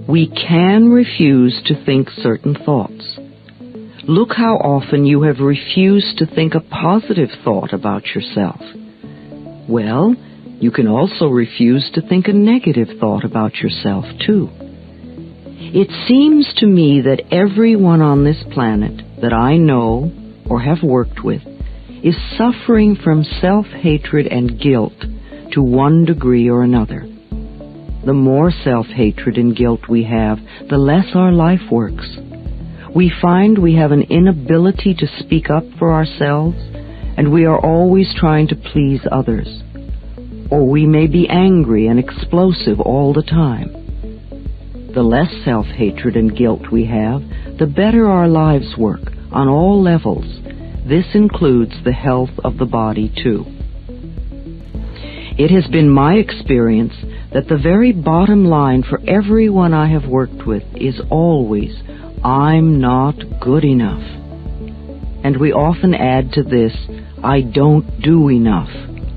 We can refuse to think certain thoughts. Look how often you have refused to think a positive thought about yourself. Well, you can also refuse to think a negative thought about yourself, too. It seems to me that everyone on this planet that I know or have worked with is suffering from self-hatred and guilt to one degree or another. The more self-hatred and guilt we have, the less our life works. We find we have an inability to speak up for ourselves, and we are always trying to please others. Or we may be angry and explosive all the time. The less self-hatred and guilt we have, the better our lives work on all levels. This includes the health of the body, too. It has been my experience that the very bottom line for everyone I have worked with is always, I'm not good enough. And we often add to this, I don't do enough,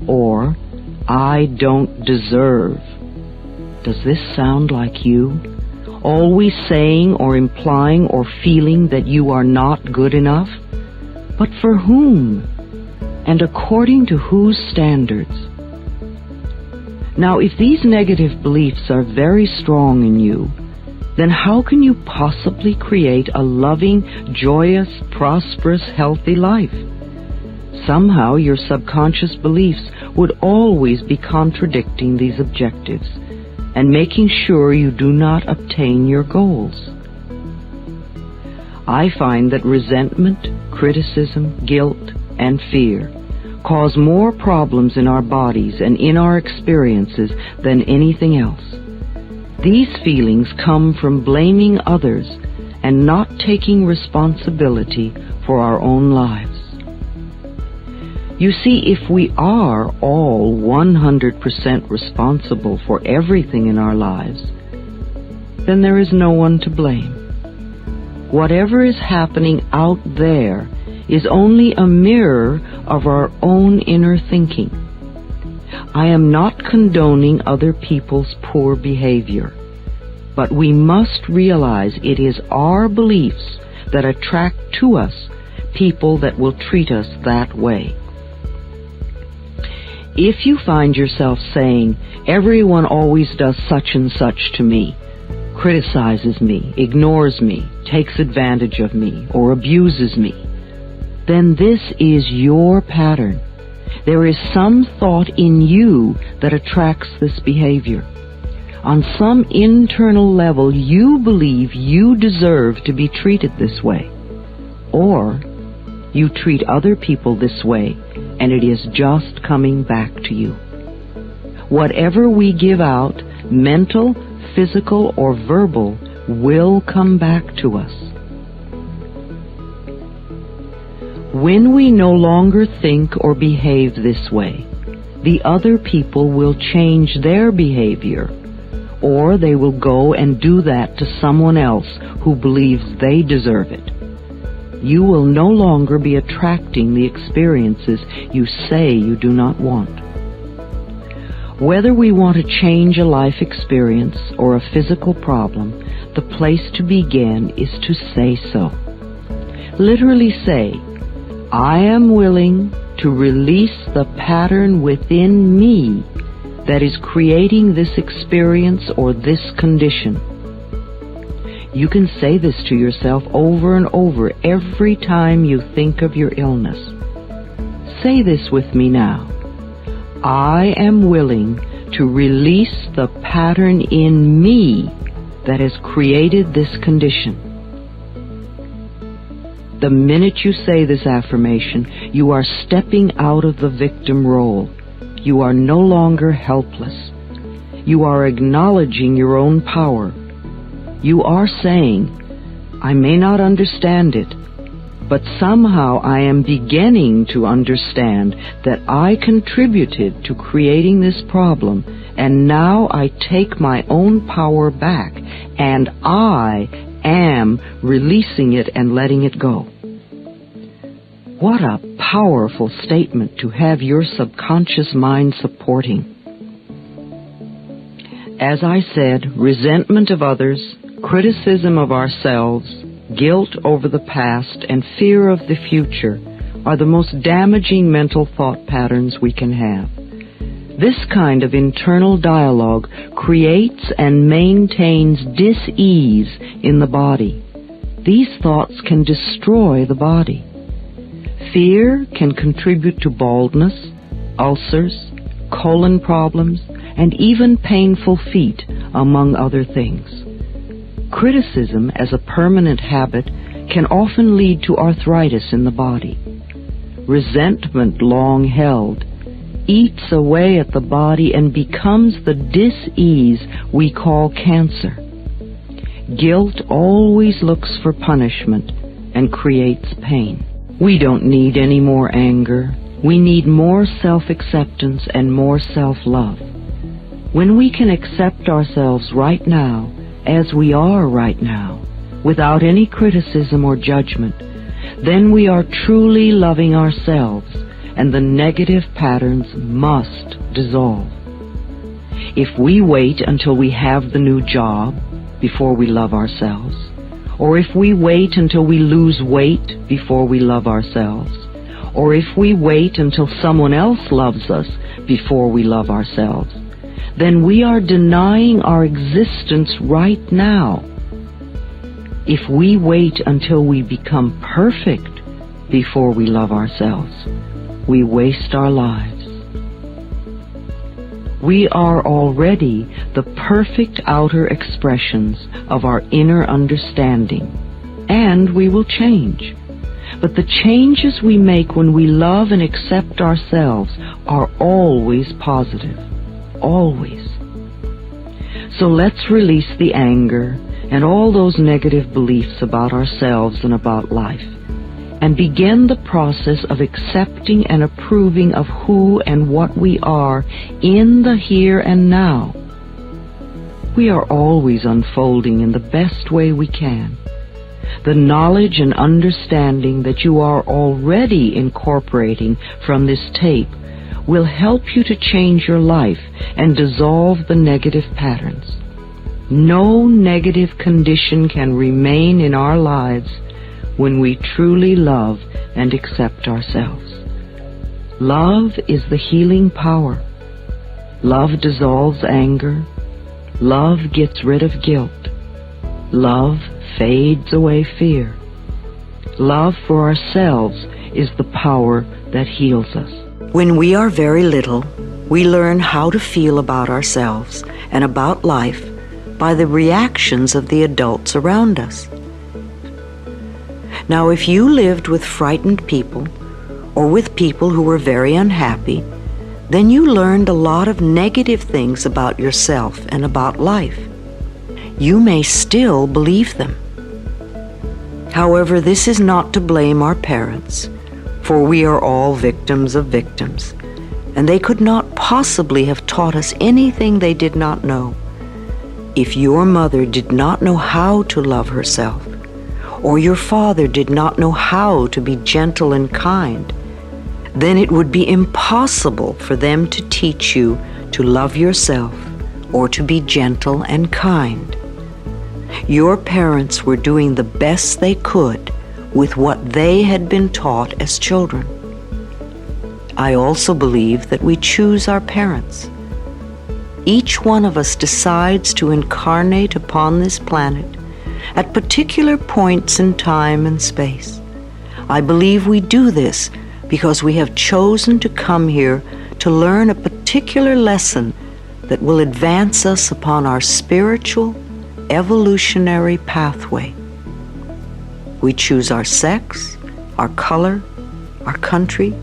or I don't deserve. Does this sound like you? Always saying or implying or feeling that you are not good enough? But for whom? And according to whose standards? Now, if these negative beliefs are very strong in you, then how can you possibly create a loving, joyous, prosperous, healthy life? Somehow your subconscious beliefs would always be contradicting these objectives and making sure you do not obtain your goals. I find that resentment, criticism, guilt, and fear cause more problems in our bodies and in our experiences than anything else. These feelings come from blaming others and not taking responsibility for our own lives. You see, if we are all 100% responsible for everything in our lives, then there is no one to blame. Whatever is happening out there is only a mirror of our own inner thinking. I am not condoning other people's poor behavior, but we must realize it is our beliefs that attract to us people that will treat us that way. If you find yourself saying, everyone always does such and such to me, criticizes me, ignores me, takes advantage of me, or abuses me, then this is your pattern. There is some thought in you that attracts this behavior. On some internal level, you believe you deserve to be treated this way. Or you treat other people this way, and it is just coming back to you. Whatever we give out, mental, physical, or verbal, will come back to us. When we no longer think or behave this way, the other people will change their behavior, or they will go and do that to someone else who believes they deserve it. You will no longer be attracting the experiences you say you do not want. Whether we want to change a life experience or a physical problem, the place to begin is to say so. Literally say, I am willing to release the pattern within me that is creating this experience or this condition. You can say this to yourself over and over every time you think of your illness. Say this with me now. I am willing to release the pattern in me that has created this condition. The minute you say this affirmation, you are stepping out of the victim role. You are no longer helpless. You are acknowledging your own power. You are saying, I may not understand it, but somehow I am beginning to understand that I contributed to creating this problem, and now I take my own power back, and I am releasing it and letting it go. What a powerful statement to have your subconscious mind supporting. As I said, resentment of others, Criticism of ourselves, guilt over the past, and fear of the future are the most damaging mental thought patterns we can have. This kind of internal dialogue creates and maintains dis-ease in the body. These thoughts can destroy the body. Fear can contribute to baldness, ulcers, colon problems, and even painful feet, among other things. Criticism as a permanent habit can often lead to arthritis in the body. Resentment long held eats away at the body and becomes the dis-ease we call cancer. Guilt always looks for punishment and creates pain. We don't need any more anger. We need more self-acceptance and more self-love. When we can accept ourselves right now, as we are right now, without any criticism or judgment, then we are truly loving ourselves, and the negative patterns must dissolve. If we wait until we have the new job before we love ourselves, or if we wait until we lose weight before we love ourselves, or if we wait until someone else loves us before we love ourselves, then we are denying our existence right now. If we wait until we become perfect before we love ourselves, we waste our lives. We are already the perfect outer expressions of our inner understanding, and we will change. But the changes we make when we love and accept ourselves are always positive. Always. So let's release the anger and all those negative beliefs about ourselves and about life, and begin the process of accepting and approving of who and what we are in the here and now. We are always unfolding in the best way we can. The knowledge and understanding that you are already incorporating from this tape will help you to change your life and dissolve the negative patterns. No negative condition can remain in our lives when we truly love and accept ourselves. Love is the healing power. Love dissolves anger. Love gets rid of guilt. Love fades away fear. Love for ourselves is the power that heals us. When we are very little, we learn how to feel about ourselves and about life by the reactions of the adults around us. Now, if you lived with frightened people or with people who were very unhappy, then you learned a lot of negative things about yourself and about life. You may still believe them. However, this is not to blame our parents, for we are all victims of victims, and they could not possibly have taught us anything they did not know. If your mother did not know how to love herself, or your father did not know how to be gentle and kind, then it would be impossible for them to teach you to love yourself or to be gentle and kind. Your parents were doing the best they could with what they had been taught as children. I also believe that we choose our parents. Each one of us decides to incarnate upon this planet at particular points in time and space. I believe we do this because we have chosen to come here to learn a particular lesson that will advance us upon our spiritual, evolutionary pathway. We choose our sex, our color, our country,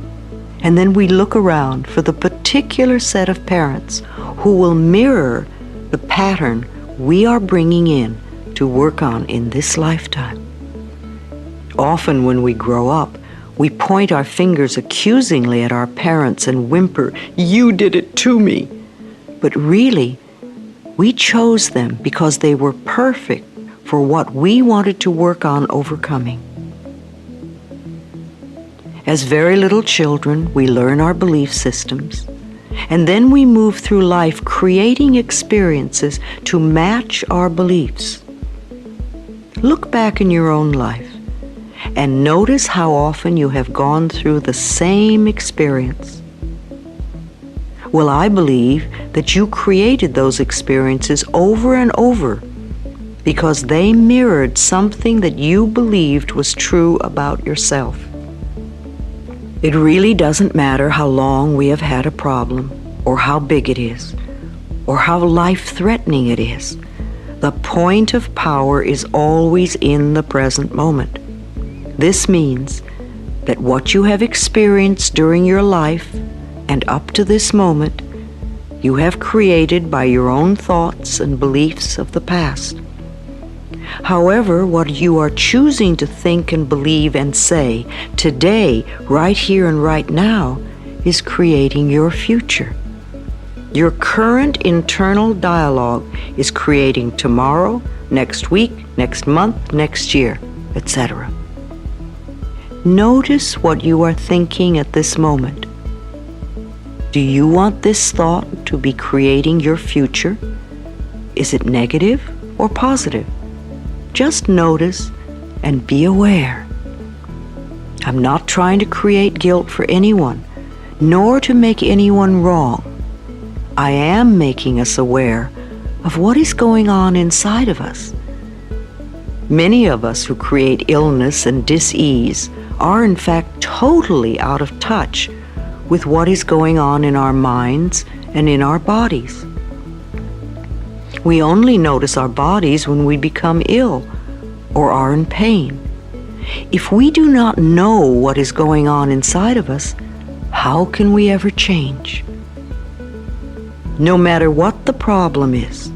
and then we look around for the particular set of parents who will mirror the pattern we are bringing in to work on in this lifetime. Often when we grow up, we point our fingers accusingly at our parents and whimper, "You did it to me." But really, we chose them because they were perfect for what we wanted to work on overcoming. As very little children, we learn our belief systems, and then we move through life creating experiences to match our beliefs. Look back in your own life and notice how often you have gone through the same experience. Well, I believe that you created those experiences over and over because they mirrored something that you believed was true about yourself. It really doesn't matter how long we have had a problem, or how big it is, or how life-threatening it is. The point of power is always in the present moment. This means that what you have experienced during your life and up to this moment, you have created by your own thoughts and beliefs of the past. However, what you are choosing to think and believe and say today, right here and right now, is creating your future. Your current internal dialogue is creating tomorrow, next week, next month, next year, etc. Notice what you are thinking at this moment. Do you want this thought to be creating your future? Is it negative or positive? Just notice and be aware. I'm not trying to create guilt for anyone, nor to make anyone wrong. I am making us aware of what is going on inside of us. Many of us who create illness and dis-ease are in fact totally out of touch with what is going on in our minds and in our bodies. We only notice our bodies when we become ill or are in pain. If we do not know what is going on inside of us, how can we ever change? No matter what the problem is,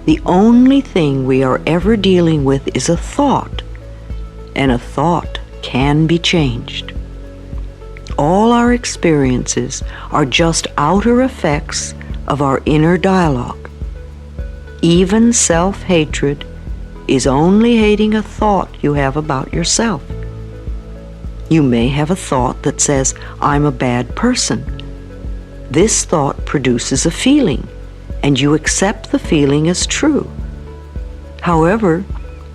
the only thing we are ever dealing with is a thought, and a thought can be changed. All our experiences are just outer effects of our inner dialogue. Even self-hatred is only hating a thought you have about yourself. You may have a thought that says, "I'm a bad person." This thought produces a feeling, and you accept the feeling as true. However,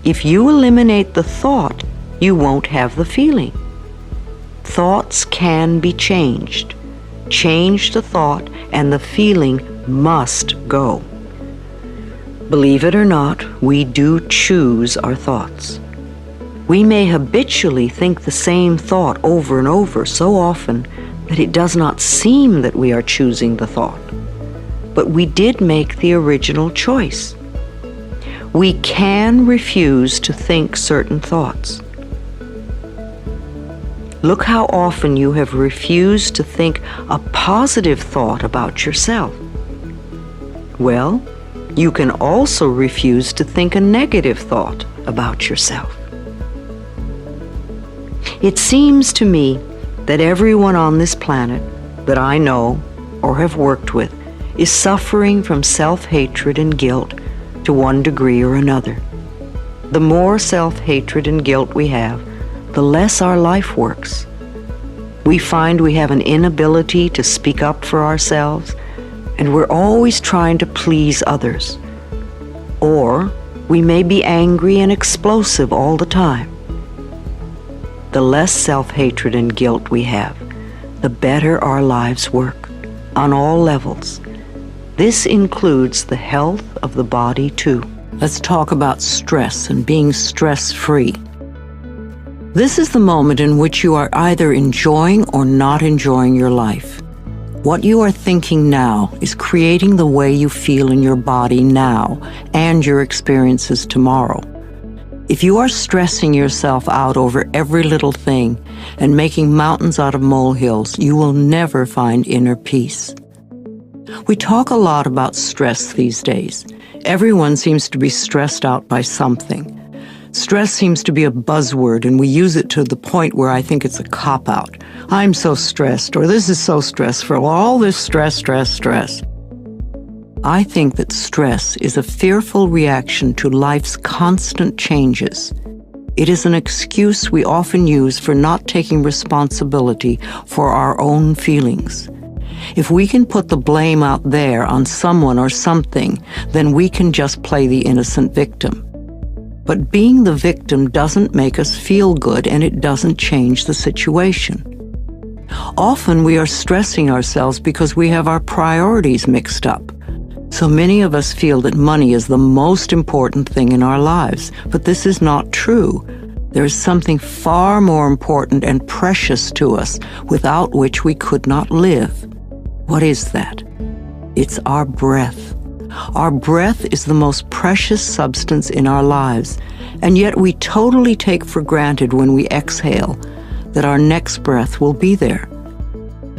if you eliminate the thought, you won't have the feeling. Thoughts can be changed. Change the thought, and the feeling must go. Believe it or not, we do choose our thoughts. We may habitually think the same thought over and over so often that it does not seem that we are choosing the thought. But we did make the original choice. We can refuse to think certain thoughts. Look how often you have refused to think a positive thought about yourself. Well, you can also refuse to think a negative thought about yourself. It seems to me that everyone on this planet that I know or have worked with is suffering from self-hatred and guilt to one degree or another. The more self-hatred and guilt we have, the less our life works. We find we have an inability to speak up for ourselves, and we're always trying to please others. Or we may be angry and explosive all the time. The less self-hatred and guilt we have, the better our lives work, on all levels. This includes the health of the body too. Let's talk about stress and being stress-free. This is the moment in which you are either enjoying or not enjoying your life. What you are thinking now is creating the way you feel in your body now and your experiences tomorrow. If you are stressing yourself out over every little thing and making mountains out of molehills, you will never find inner peace. We talk a lot about stress these days. Everyone seems to be stressed out by something. Stress seems to be a buzzword, and we use it to the point where I think it's a cop-out. I'm so stressed, or this is so stressful, all this stress, stress, stress. I think that stress is a fearful reaction to life's constant changes. It is an excuse we often use for not taking responsibility for our own feelings. If we can put the blame out there on someone or something, then we can just play the innocent victim. But being the victim doesn't make us feel good, and it doesn't change the situation. Often we are stressing ourselves because we have our priorities mixed up. So many of us feel that money is the most important thing in our lives, but this is not true. There is something far more important and precious to us, without which we could not live. What is that? It's our breath. Our breath is the most precious substance in our lives, and yet we totally take for granted when we exhale that our next breath will be there.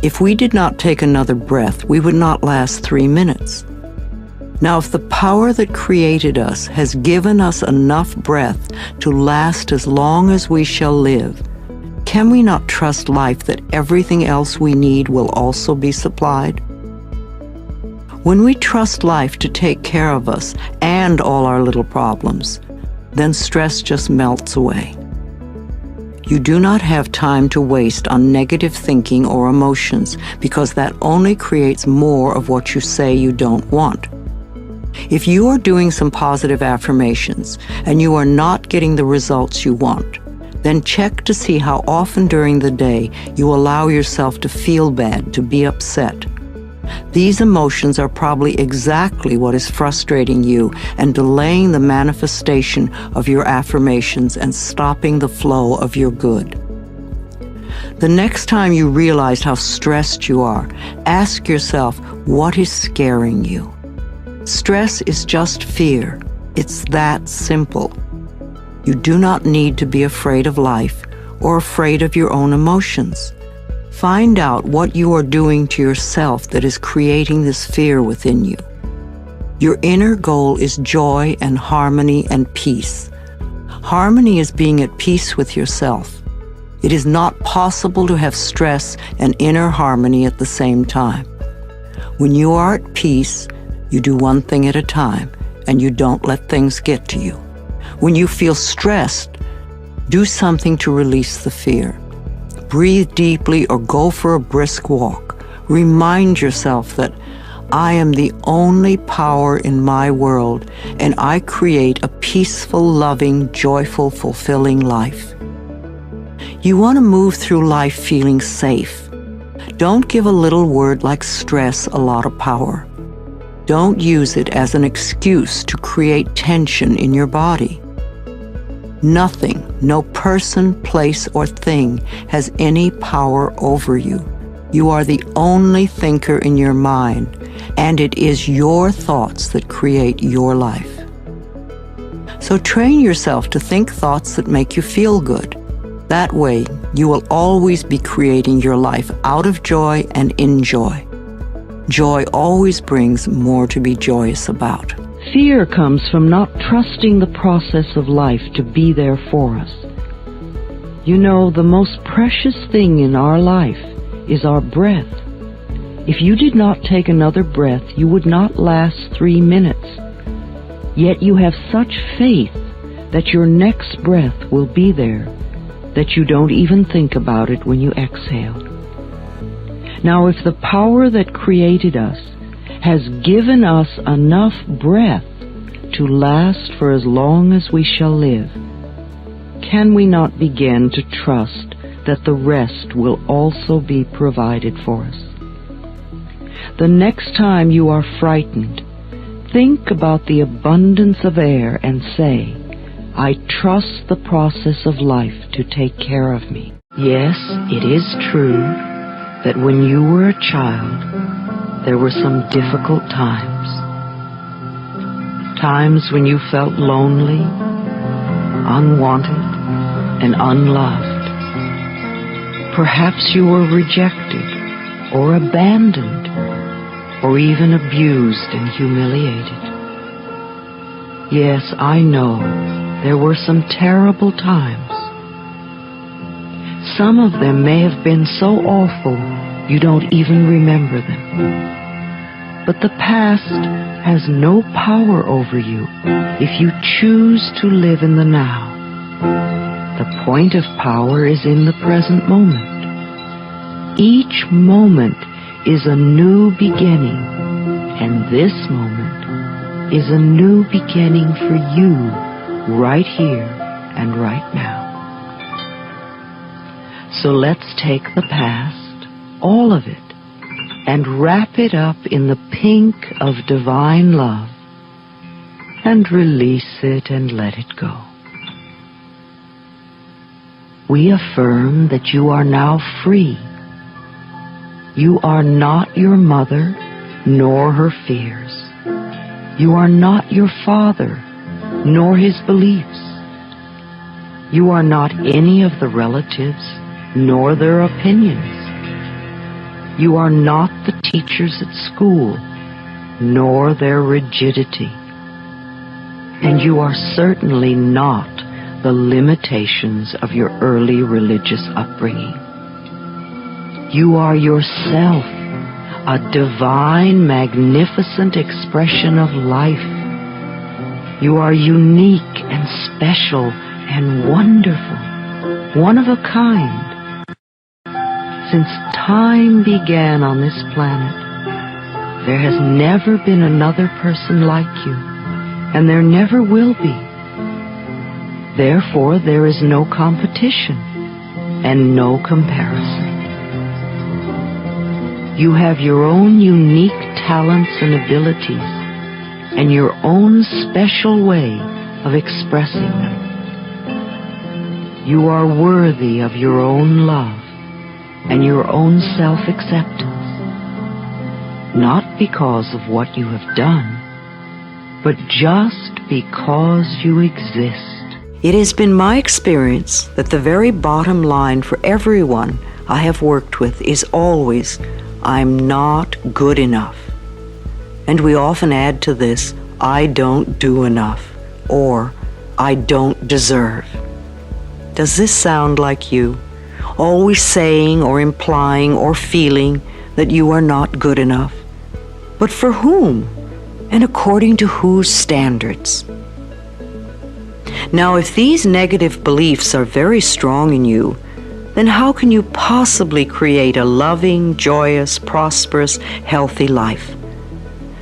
If we did not take another breath, we would not last 3 minutes. Now, if the power that created us has given us enough breath to last as long as we shall live, can we not trust life that everything else we need will also be supplied? When we trust life to take care of us and all our little problems, then stress just melts away. You do not have time to waste on negative thinking or emotions, because that only creates more of what you say you don't want. If you are doing some positive affirmations and you are not getting the results you want, then check to see how often during the day you allow yourself to feel bad, to be upset. These emotions are probably exactly what is frustrating you and delaying the manifestation of your affirmations and stopping the flow of your good. The next time you realize how stressed you are, ask yourself, what is scaring you? Stress is just fear. It's that simple. You do not need to be afraid of life or afraid of your own emotions. Find out what you are doing to yourself that is creating this fear within you. Your inner goal is joy and harmony and peace. Harmony is being at peace with yourself. It is not possible to have stress and inner harmony at the same time. When you are at peace, you do one thing at a time, and you don't let things get to you. When you feel stressed, do something to release the fear. Breathe deeply or go for a brisk walk. Remind yourself that I am the only power in my world, and I create a peaceful, loving, joyful, fulfilling life. You want to move through life feeling safe. Don't give a little word like stress a lot of power. Don't use it as an excuse to create tension in your body. Nothing, no person, place, or thing has any power over you. You are the only thinker in your mind, and it is your thoughts that create your life. So train yourself to think thoughts that make you feel good. That way, you will always be creating your life out of joy and in joy. Joy always brings more to be joyous about. Fear comes from not trusting the process of life to be there for us. You know, the most precious thing in our life is our breath. If you did not take another breath, you would not last 3 minutes. Yet you have such faith that your next breath will be there, that you don't even think about it when you exhale. Now, if the power that created us has given us enough breath to last for as long as we shall live, can we not begin to trust that the rest will also be provided for us? The next time you are frightened, think about the abundance of air and say, I trust the process of life to take care of me. Yes, it is true that when you were a child, there were some difficult times. Times when you felt lonely, unwanted, and unloved. Perhaps you were rejected, or abandoned, or even abused and humiliated. Yes, I know there were some terrible times. Some of them may have been so awful you don't even remember them. But the past has no power over you if you choose to live in the now. The point of power is in the present moment. Each moment is a new beginning, and this moment is a new beginning for you right here and right now. So let's take the past, all of it, and wrap it up in the pink of divine love, and release it and let it go. We affirm that you are now free. You are not your mother, nor her fears. You are not your father, nor his beliefs. You are not any of the relatives, nor their opinions. You are not the teachers at school, nor their rigidity. And you are certainly not the limitations of your early religious upbringing. You are yourself, a divine, magnificent expression of life. You are unique and special and wonderful, one of a kind. Since time began on this planet, there has never been another person like you, and there never will be. Therefore, there is no competition and no comparison. You have your own unique talents and abilities, and your own special way of expressing them. You are worthy of your own love and your own self-acceptance, not because of what you have done, but just because you exist. It has been my experience that the very bottom line for everyone I have worked with is always, I'm not good enough. And we often add to this, I don't do enough, or I don't deserve. Does this sound like you? Always saying or implying or feeling that you are not good enough. But for whom? And according to whose standards? Now, if these negative beliefs are very strong in you, then how can you possibly create a loving, joyous, prosperous, healthy life?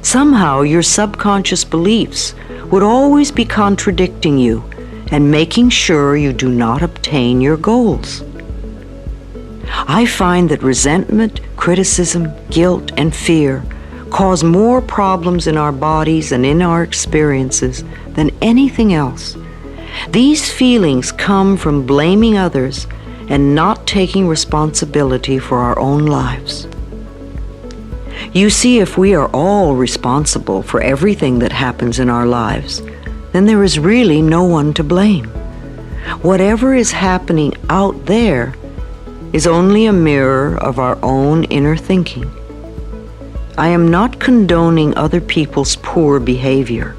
Somehow your subconscious beliefs would always be contradicting you and making sure you do not obtain your goals. I find that resentment, criticism, guilt, and fear cause more problems in our bodies and in our experiences than anything else. These feelings come from blaming others and not taking responsibility for our own lives. You see, if we are all responsible for everything that happens in our lives, then there is really no one to blame. Whatever is happening out there is only a mirror of our own inner thinking. I am not condoning other people's poor behavior,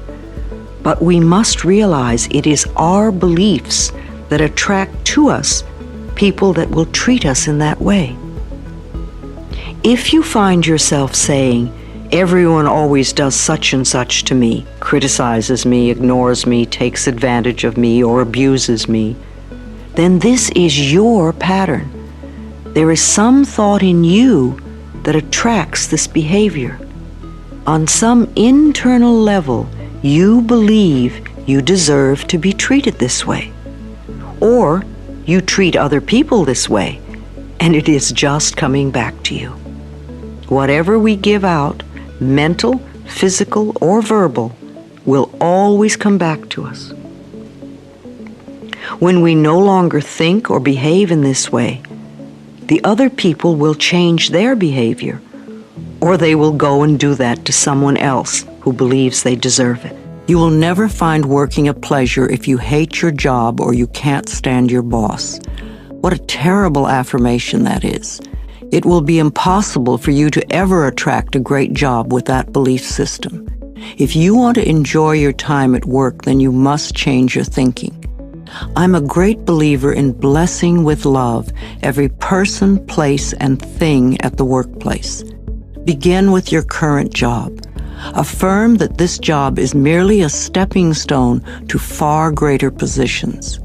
but we must realize it is our beliefs that attract to us people that will treat us in that way. If you find yourself saying, everyone always does such and such to me, criticizes me, ignores me, takes advantage of me, or abuses me, then this is your pattern. There is some thought in you that attracts this behavior. On some internal level, you believe you deserve to be treated this way. Or you treat other people this way, and it is just coming back to you. Whatever we give out, mental, physical, or verbal, will always come back to us. When we no longer think or behave in this way, the other people will change their behavior, or they will go and do that to someone else who believes they deserve it. You will never find working a pleasure if you hate your job or you can't stand your boss. What a terrible affirmation that is. It will be impossible for you to ever attract a great job with that belief system. If you want to enjoy your time at work, then you must change your thinking. I'm a great believer in blessing with love every person, place, and thing at the workplace. Begin with your current job. Affirm that this job is merely a stepping stone to far greater positions.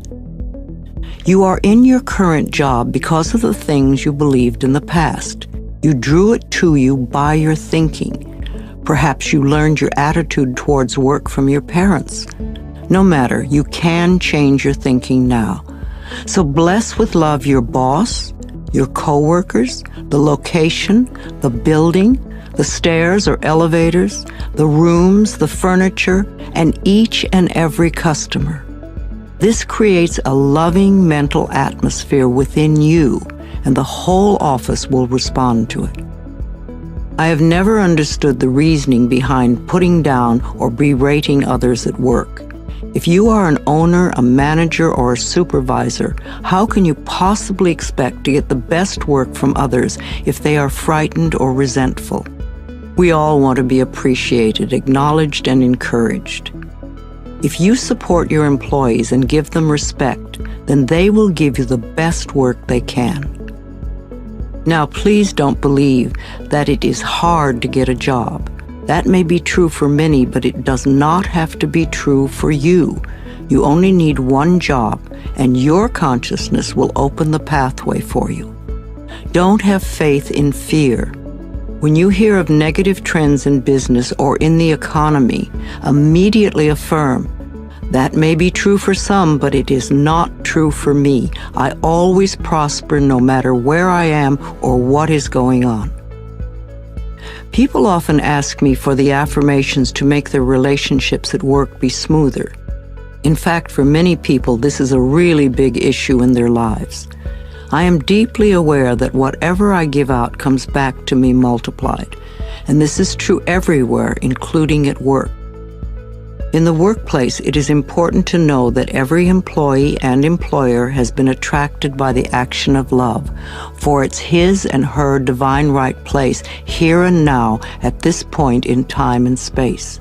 You are in your current job because of the things you believed in the past. You drew it to you by your thinking. Perhaps you learned your attitude towards work from your parents. No matter, you can change your thinking now. So bless with love your boss, your coworkers, the location, the building, the stairs or elevators, the rooms, the furniture, and each and every customer. This creates a loving mental atmosphere within you, and the whole office will respond to it. I have never understood the reasoning behind putting down or berating others at work. If you are an owner, a manager, or a supervisor, how can you possibly expect to get the best work from others if they are frightened or resentful? We all want to be appreciated, acknowledged, and encouraged. If you support your employees and give them respect, then they will give you the best work they can. Now, please don't believe that it is hard to get a job. That may be true for many, but it does not have to be true for you. You only need one job, and your consciousness will open the pathway for you. Don't have faith in fear. When you hear of negative trends in business or in the economy, immediately affirm, that may be true for some, but it is not true for me. I always prosper no matter where I am or what is going on. People often ask me for the affirmations to make their relationships at work be smoother. In fact, for many people, this is a really big issue in their lives. I am deeply aware that whatever I give out comes back to me multiplied, and this is true everywhere, including at work. In the workplace, it is important to know that every employee and employer has been attracted by the action of love, for it's his and her divine right place here and now at this point in time and space.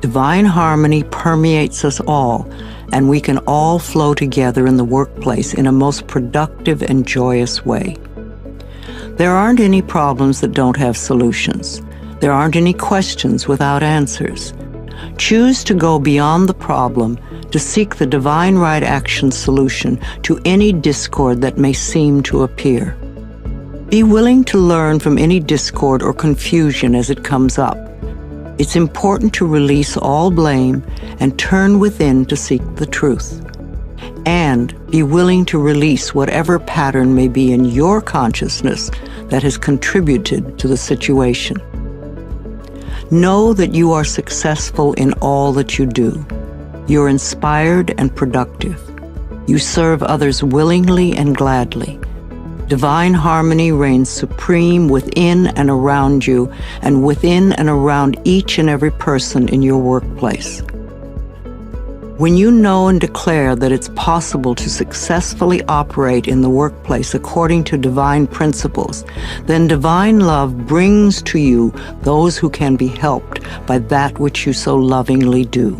Divine harmony permeates us all, and we can all flow together in the workplace in a most productive and joyous way. There aren't any problems that don't have solutions. There aren't any questions without answers. Choose to go beyond the problem to seek the divine right action solution to any discord that may seem to appear. Be willing to learn from any discord or confusion as it comes up. It's important to release all blame and turn within to seek the truth. And be willing to release whatever pattern may be in your consciousness that has contributed to the situation. Know that you are successful in all that you do. You're inspired and productive. You serve others willingly and gladly. Divine harmony reigns supreme within and around you, and within and around each and every person in your workplace. When you know and declare that it's possible to successfully operate in the workplace according to divine principles, then divine love brings to you those who can be helped by that which you so lovingly do.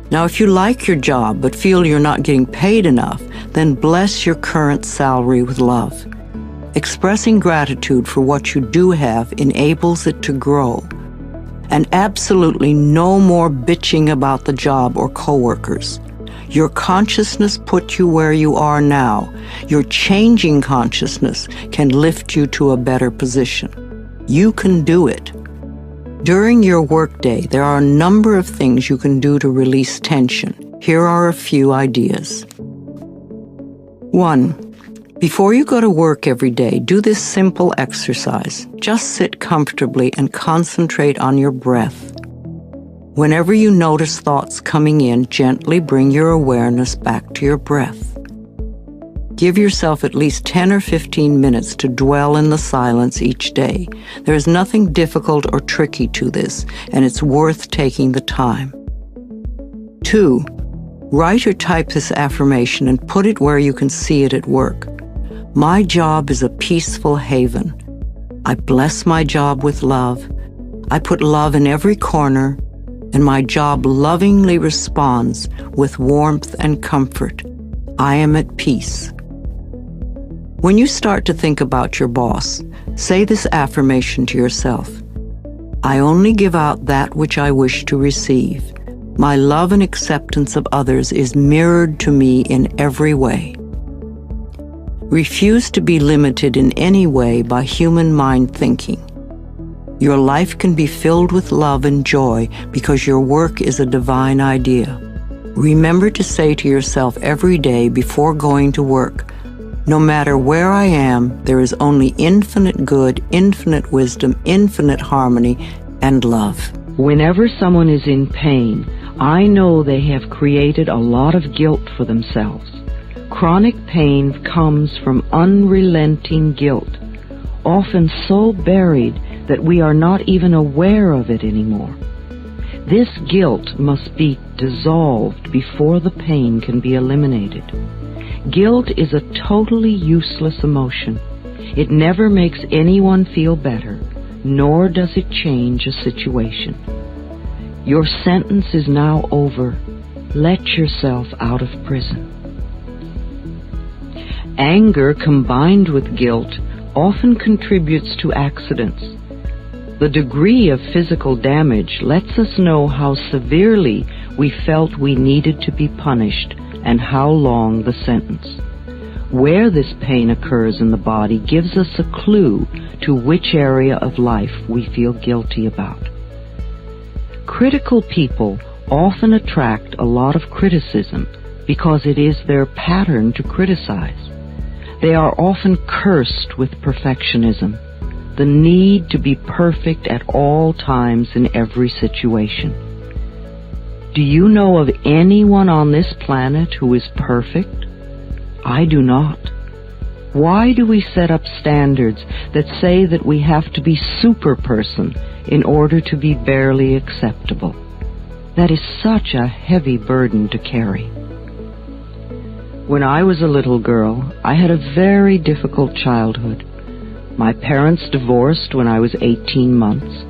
Now, if you like your job but feel you're not getting paid enough, then bless your current salary with love. Expressing gratitude for what you do have enables it to grow. And absolutely no more bitching about the job or coworkers. Your consciousness put you where you are now. Your changing consciousness can lift you to a better position. You can do it. During your workday, there are a number of things you can do to release tension. Here are a few ideas. 1. Before you go to work every day, do this simple exercise. Just sit comfortably and concentrate on your breath. Whenever you notice thoughts coming in, gently bring your awareness back to your breath. Give yourself at least 10 or 15 minutes to dwell in the silence each day. There is nothing difficult or tricky to this, and it's worth taking the time. 2. Write or type this affirmation and put it where you can see it at work. My job is a peaceful haven. I bless my job with love. I put love in every corner, and my job lovingly responds with warmth and comfort. I am at peace. When you start to think about your boss, say this affirmation to yourself. I only give out that which I wish to receive. My love and acceptance of others is mirrored to me in every way. Refuse to be limited in any way by human mind thinking. Your life can be filled with love and joy because your work is a divine idea. Remember to say to yourself every day before going to work, no matter where I am, there is only infinite good, infinite wisdom, infinite harmony, and love. Whenever someone is in pain, I know they have created a lot of guilt for themselves. Chronic pain comes from unrelenting guilt, often so buried that we are not even aware of it anymore. This guilt must be dissolved before the pain can be eliminated. Guilt is a totally useless emotion. It never makes anyone feel better, nor does it change a situation. Your sentence is now over. Let yourself out of prison. Anger combined with guilt often contributes to accidents. The degree of physical damage lets us know how severely we felt we needed to be punished and how long the sentence. Where this pain occurs in the body gives us a clue to which area of life we feel guilty about. Critical people often attract a lot of criticism because it is their pattern to criticize. They are often cursed with perfectionism, the need to be perfect at all times in every situation. Do you know of anyone on this planet who is perfect? I do not. Why do we set up standards that say that we have to be super person in order to be barely acceptable? That is such a heavy burden to carry. When I was a little girl, I had a very difficult childhood. My parents divorced when I was 18 months.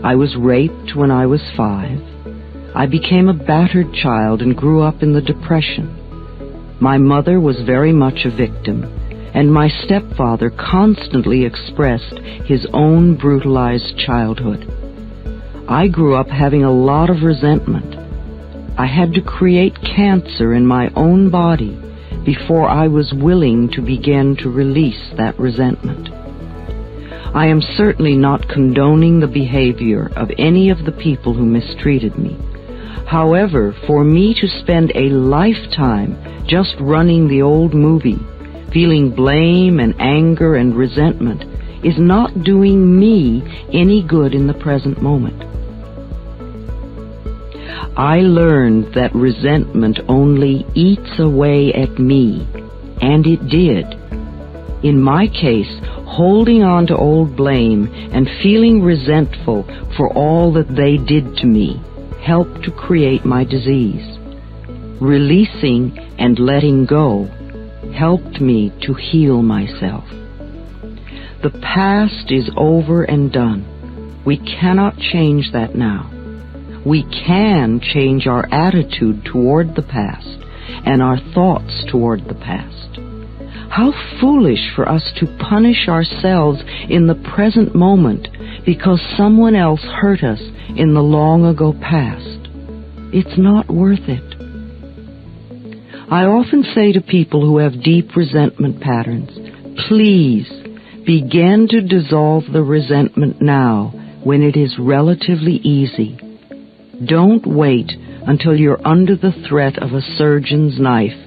I was raped when I was 5. I became a battered child and grew up in the Depression. My mother was very much a victim, and my stepfather constantly expressed his own brutalized childhood. I grew up having a lot of resentment. I had to create cancer in my own body before I was willing to begin to release that resentment. I am certainly not condoning the behavior of any of the people who mistreated me. However, for me to spend a lifetime just running the old movie, feeling blame and anger and resentment, is not doing me any good in the present moment. I learned that resentment only eats away at me, and it did. In my case, holding on to old blame and feeling resentful for all that they did to me helped to create my disease. Releasing and letting go helped me to heal myself. The past is over and done. We cannot change that now. We can change our attitude toward the past and our thoughts toward the past. How foolish for us to punish ourselves in the present moment because someone else hurt us in the long ago past. It's not worth it. I often say to people who have deep resentment patterns, please begin to dissolve the resentment now when it is relatively easy. Don't wait until you're under the threat of a surgeon's knife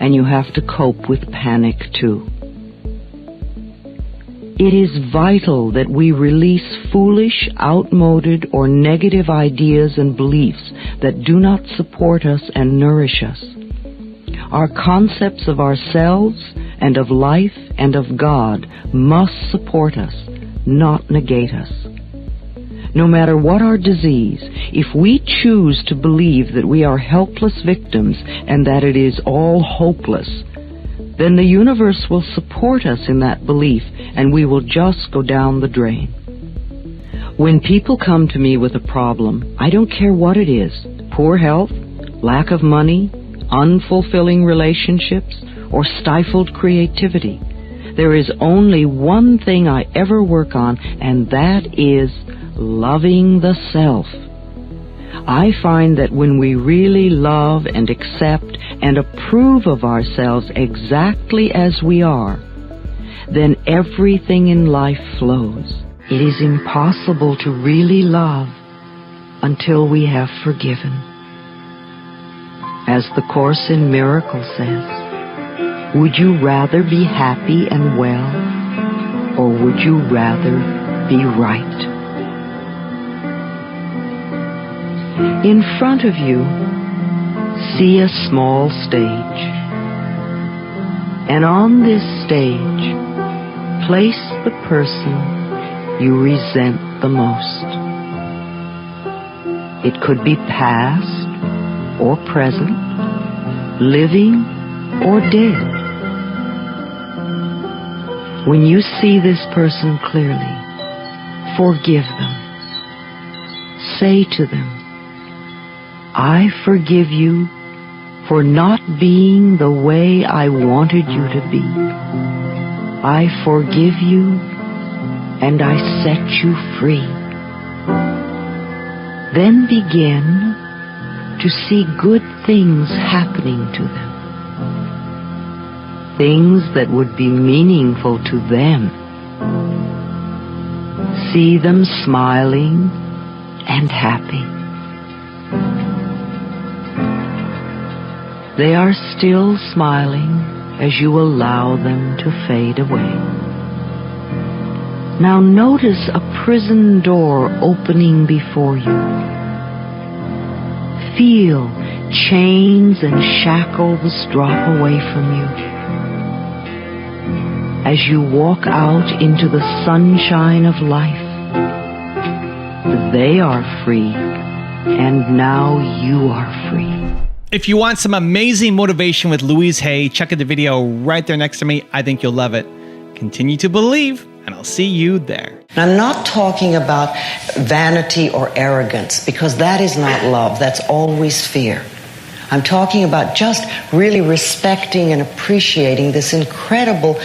and you have to cope with panic too. It is vital that we release foolish, outmoded, or negative ideas and beliefs that do not support us and nourish us. Our concepts of ourselves and of life and of God must support us, not negate us. No matter what our disease, if we choose to believe that we are helpless victims and that it is all hopeless, then the universe will support us in that belief and we will just go down the drain. When people come to me with a problem, I don't care what it is, poor health, lack of money, unfulfilling relationships, or stifled creativity. There is only one thing I ever work on, and that is loving the self. I find that when we really love and accept and approve of ourselves exactly as we are, then everything in life flows. It is impossible to really love until we have forgiven. As the Course in Miracles says, would you rather be happy and well, or would you rather be right? In front of you, see a small stage. And on this stage, place the person you resent the most. It could be past or present, living or dead. When you see this person clearly, forgive them. Say to them, I forgive you for not being the way I wanted you to be. I forgive you and I set you free. Then begin to see good things happening to them. Things that would be meaningful to them. See them smiling and happy. They are still smiling as you allow them to fade away. Now notice a prison door opening before you. Feel chains and shackles drop away from you. As you walk out into the sunshine of life, they are free, and now you are free. If you want some amazing motivation with Louise Hay, check out the video right there next to me. I think you'll love it. Continue to believe, and I'll see you there. I'm not talking about vanity or arrogance, because that is not love. That's always fear. I'm talking about just really respecting and appreciating this incredible